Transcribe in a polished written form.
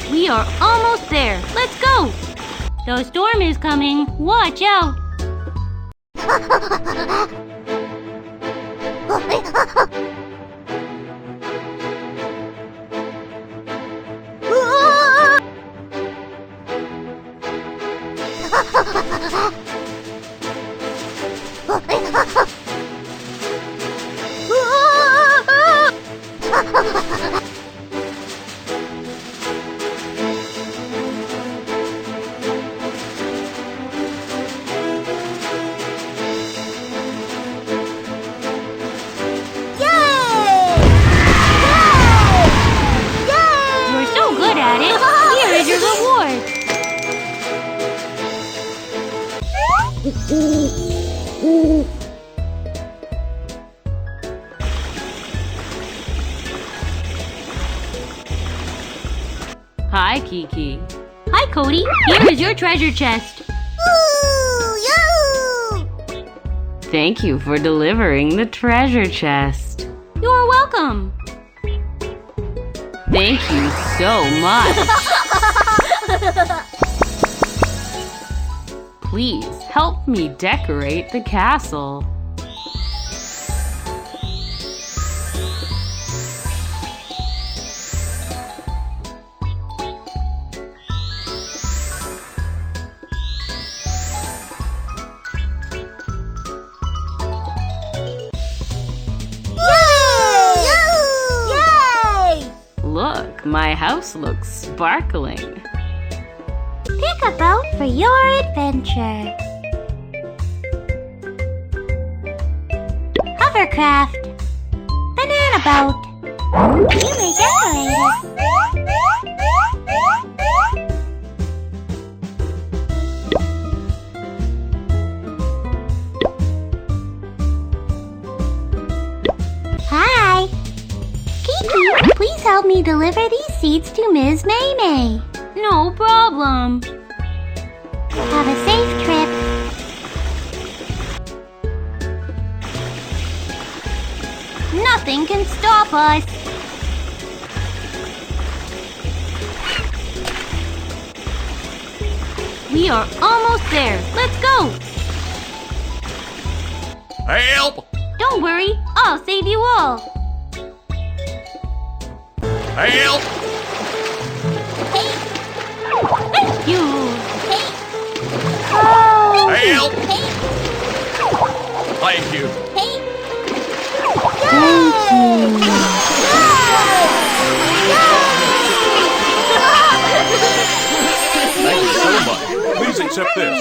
We are almost there. Let's go! The storm is coming. Watch out! Hi, Kiki. Hi, Cody. Here is your treasure chest. Thank you for delivering the treasure chest. You are welcome. Thank you so much. Please help me decorate the castle. Look, my house looks sparkling. Pick a boat for your adventure. Hovercraft. Banana boat. You may decorate it. Hi. Kiki, please help me deliver these seeds to Ms. May May. No problem. Have a safe trip. Nothing can stop us. We are almost there. Let's go. Help! Don't worry, I'll save you all. Help! Hey. Thank you. Hey. Oh. Help! Hey. Thank you. Hey. Thank you. Thank you so much. Please accept this.